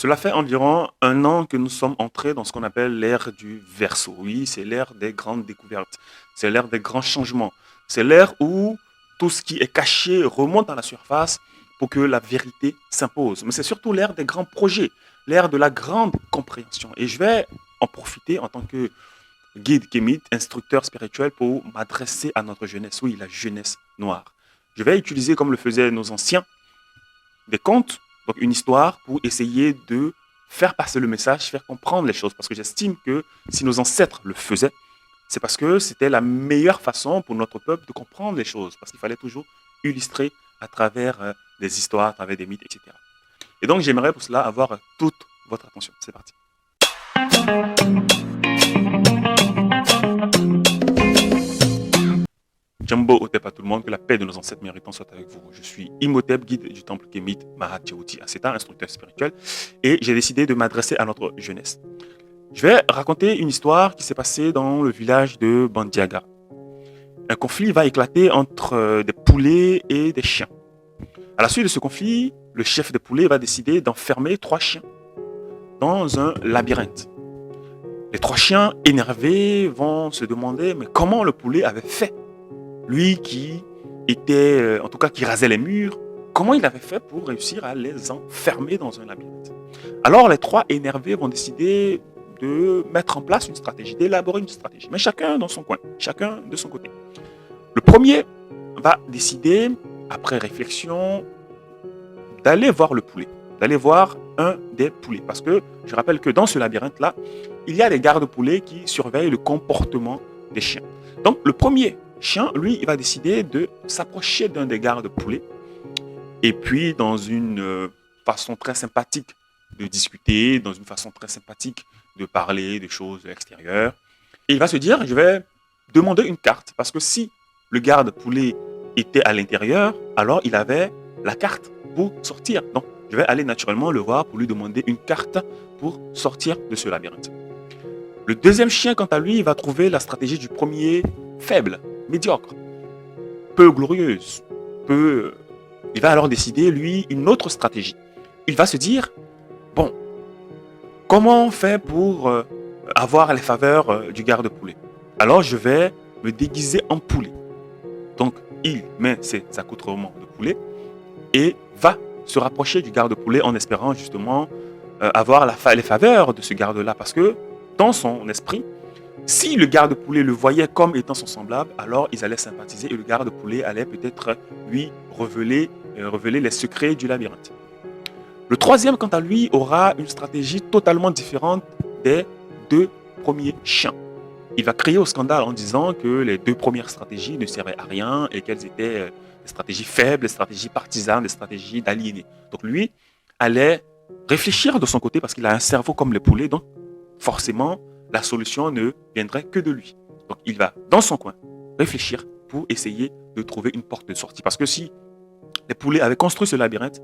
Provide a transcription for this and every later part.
Cela fait environ un an que nous sommes entrés dans ce qu'on appelle l'ère du Verseau. Oui, c'est l'ère des grandes découvertes, c'est l'ère des grands changements, c'est l'ère où tout ce qui est caché remonte à la surface pour que la vérité s'impose. Mais c'est surtout l'ère des grands projets, l'ère de la grande compréhension. Et je vais en profiter en tant que guide kémite, instructeur spirituel pour m'adresser à notre jeunesse, oui, la jeunesse noire. Je vais utiliser, comme le faisaient nos anciens, des contes, donc une histoire pour essayer de faire passer le message, faire comprendre les choses. Parce que j'estime que si nos ancêtres le faisaient, c'est parce que c'était la meilleure façon pour notre peuple de comprendre les choses. Parce qu'il fallait toujours illustrer à travers des histoires, à travers des mythes, etc. Et donc j'aimerais pour cela avoir toute votre attention. C'est parti. Jumbo Otep à tout le monde, que la paix de nos ancêtres méritants soit avec vous. Je suis Imhotep, guide du temple kémite Mahat Djawti Aseta, instructeur spirituel, et j'ai décidé de m'adresser à notre jeunesse. Je vais raconter une histoire qui s'est passée dans le village de Bandiaga. Un conflit va éclater entre des poulets et des chiens. À la suite de ce conflit, le chef des poulets va décider d'enfermer 3 chiens dans un labyrinthe. Les 3 chiens énervés vont se demander mais comment le poulet avait fait. Lui qui était, en tout cas qui rasait les murs, comment il avait fait pour réussir à les enfermer dans un labyrinthe. Alors les 3 énervés vont décider de mettre en place une stratégie, d'élaborer une stratégie, mais chacun dans son coin, chacun de son côté. Le premier va décider, après réflexion, d'aller voir le poulet, d'aller voir un des poulets. Parce que je rappelle que dans ce labyrinthe-là, il y a des gardes-poulets qui surveillent le comportement des chiens. Donc le premier chien, lui, il va décider de s'approcher d'un des gardes-poulets et puis dans une façon très sympathique de discuter, dans une façon très sympathique de parler des choses extérieures. Et il va se dire, je vais demander une carte parce que si le garde-poulet était à l'intérieur, alors il avait la carte pour sortir. Donc, je vais aller naturellement le voir pour lui demander une carte pour sortir de ce labyrinthe. Le deuxième chien, quant à lui, il va trouver la stratégie du premier faible, médiocre, peu glorieuse, peu... Il va alors décider, lui, une autre stratégie. Il va se dire, bon, comment on fait pour avoir les faveurs du garde-poulet? Alors, je vais me déguiser en poulet. Donc, il met ses accoutrements de poulet et va se rapprocher du garde-poulet en espérant justement avoir les faveurs de ce garde-là. Parce que dans son esprit, si le garde-poulet le voyait comme étant son semblable, alors ils allaient sympathiser et le garde-poulet allait peut-être lui révéler les secrets du labyrinthe. Le troisième, quant à lui, aura une stratégie totalement différente des 2 premiers chiens. Il va crier au scandale en disant que les 2 premières stratégies ne servaient à rien et qu'elles étaient des stratégies faibles, des stratégies partisanes, des stratégies d'aliénés. Donc lui allait réfléchir de son côté parce qu'il a un cerveau comme les poulets, donc forcément la solution ne viendrait que de lui. Donc il va dans son coin réfléchir pour essayer de trouver une porte de sortie. Parce que si les poulets avaient construit ce labyrinthe,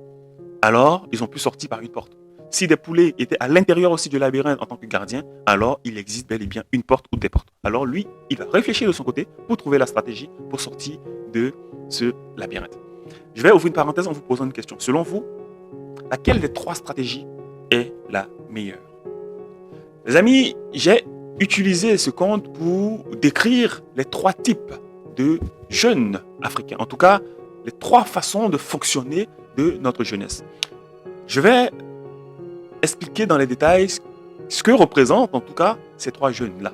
alors ils ont pu sortir par une porte. Si des poulets étaient à l'intérieur aussi du labyrinthe en tant que gardien, alors il existe bel et bien une porte ou des portes. Alors lui, il va réfléchir de son côté pour trouver la stratégie pour sortir de ce labyrinthe. Je vais ouvrir une parenthèse en vous posant une question. Selon vous, laquelle des 3 stratégies est la meilleure? Les amis, j'ai utilisé ce conte pour décrire les 3 types de jeunes africains. En tout cas, les 3 façons de fonctionner de notre jeunesse. Je vais expliquer dans les détails ce que représentent en tout cas ces 3 jeunes-là,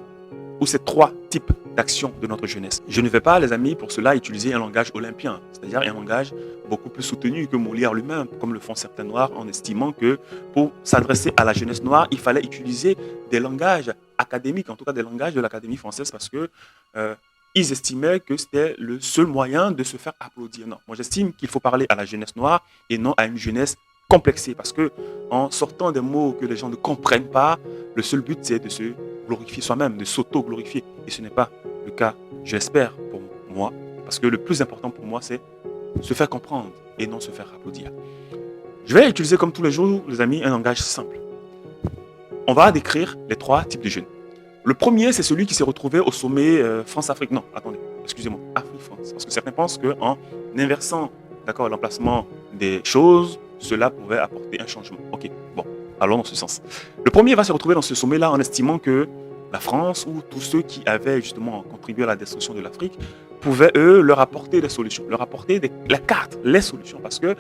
ou ces 3 types d'actions de notre jeunesse. Je ne vais pas, les amis, pour cela utiliser un langage olympien, c'est-à-dire un langage beaucoup plus soutenu que Molière lui-même, comme le font certains Noirs, en estimant que pour s'adresser à la jeunesse noire, il fallait utiliser des langages académiques, en tout cas des langages de l'Académie française, parce que ils estimaient que c'était le seul moyen de se faire applaudir. Non, moi j'estime qu'il faut parler à la jeunesse noire et non à une jeunesse complexée, parce que en sortant des mots que les gens ne comprennent pas, le seul but c'est de se glorifier soi-même, de s'auto-glorifier. Et ce n'est pas le cas, j'espère, pour moi, parce que le plus important pour moi c'est se faire comprendre et non se faire applaudir. Je vais utiliser comme tous les jours, les amis, un langage simple. On va décrire les 3 types de jeunes. Le premier, c'est celui qui s'est retrouvé au sommet France-Afrique. Non, attendez, excusez-moi, Afrique-France. Parce que certains pensent qu'en inversant l'emplacement des choses, cela pouvait apporter un changement. Ok, bon. allons dans ce sens. Le premier va se retrouver dans ce sommet-là en estimant que la France ou tous ceux qui avaient justement contribué à la destruction de l'Afrique pouvaient, eux, leur apporter des solutions, leur apporter la carte, les solutions. Parce que,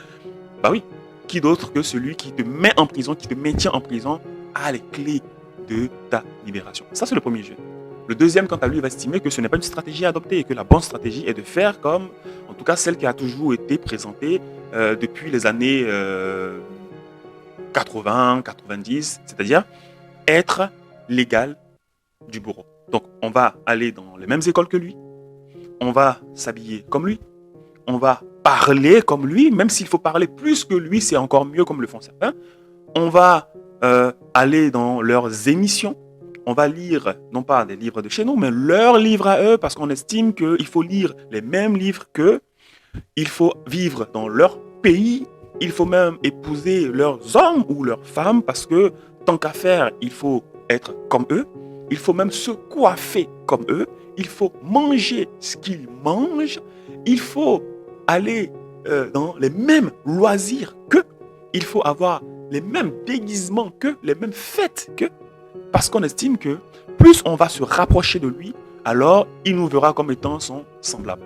bah oui, qui d'autre que celui qui te met en prison, qui te maintient en prison, a les clés de ta libération. Ça, c'est le premier jeune. Le deuxième, quant à lui, va estimer que ce n'est pas une stratégie à adopter et que la bonne stratégie est de faire comme, en tout cas, celle qui a toujours été présentée depuis les années 80, 90, c'est-à-dire être l'égal du bourreau. Donc, on va aller dans les mêmes écoles que lui, on va s'habiller comme lui, on va parler comme lui, même s'il faut parler plus que lui, c'est encore mieux comme le font certains. On va aller dans leurs émissions, on va lire, non pas des livres de chez nous, mais leurs livres à eux, parce qu'on estime qu'il faut lire les mêmes livres qu'eux, il faut vivre dans leur pays, il faut même épouser leurs hommes ou leurs femmes, parce que tant qu'à faire, il faut être comme eux, il faut même se coiffer comme eux, il faut manger ce qu'ils mangent, il faut aller dans les mêmes loisirs qu'eux, il faut avoir les mêmes déguisements qu'eux, les mêmes fêtes qu'eux, parce qu'on estime que plus on va se rapprocher de lui, alors il nous verra comme étant son semblable.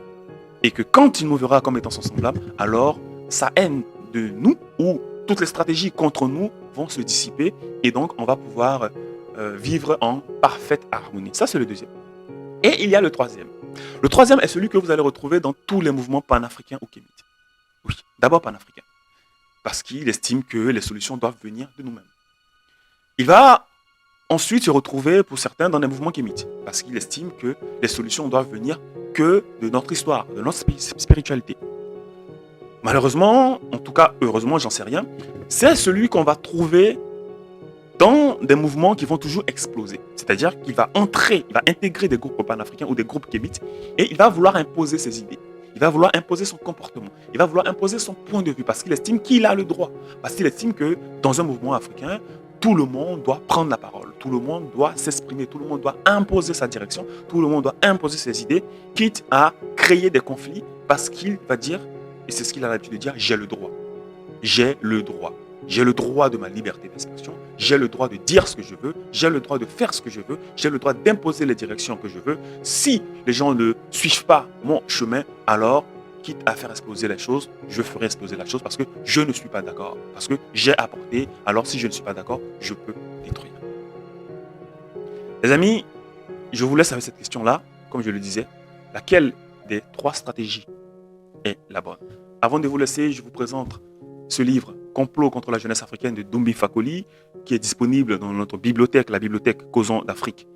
Et que quand il nous verra comme étant son semblable, alors sa haine de nous ou toutes les stratégies contre nous vont se dissiper et donc on va pouvoir vivre en parfaite harmonie. Ça, c'est le deuxième. Et il y a le troisième. Le troisième est celui que vous allez retrouver dans tous les mouvements panafricains ou kémites. Oui, d'abord panafricain. Parce qu'il estime que les solutions doivent venir de nous-mêmes. Il va ensuite se retrouver pour certains dans des mouvements kémites. Parce qu'il estime que les solutions doivent venir que de notre histoire, de notre spiritualité. Malheureusement, en tout cas heureusement, j'en sais rien, c'est celui qu'on va trouver dans des mouvements qui vont toujours exploser. C'est-à-dire qu'il va entrer, il va intégrer des groupes panafricains ou des groupes kémites et il va vouloir imposer ses idées. Il va vouloir imposer son comportement. Il va vouloir imposer son point de vue parce qu'il estime qu'il a le droit. Parce qu'il estime que dans un mouvement africain, tout le monde doit prendre la parole. Tout le monde doit s'exprimer. Tout le monde doit imposer sa direction. Tout le monde doit imposer ses idées, quitte à créer des conflits parce qu'il va dire, et c'est ce qu'il a l'habitude de dire, j'ai le droit. J'ai le droit. J'ai le droit de ma liberté d'expression. J'ai le droit de dire ce que je veux. J'ai le droit de faire ce que je veux. J'ai le droit d'imposer les directions que je veux. Si les gens ne suivent pas mon chemin, alors, quitte à faire exploser les choses, je ferai exploser la chose parce que je ne suis pas d'accord. Parce que j'ai apporté. Alors, si je ne suis pas d'accord, je peux détruire. Les amis, je vous laisse avec cette question-là. Comme je le disais, laquelle des trois stratégies est la bonne? Avant de vous laisser, je vous présente ce livre, Complot contre la jeunesse africaine de Doumbé Fakoli, qui est disponible dans notre bibliothèque, la bibliothèque Causons d'Afrique.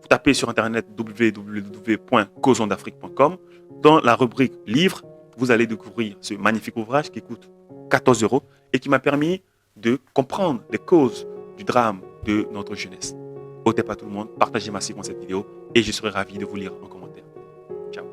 Vous tapez sur internet www.causonsdafrique.com. Dans la rubrique livres, vous allez découvrir ce magnifique ouvrage qui coûte 14 € et qui m'a permis de comprendre les causes du drame de notre jeunesse. Ôtez pas tout le monde, partagez massivement cette vidéo et je serai ravi de vous lire en commentaire. Ciao.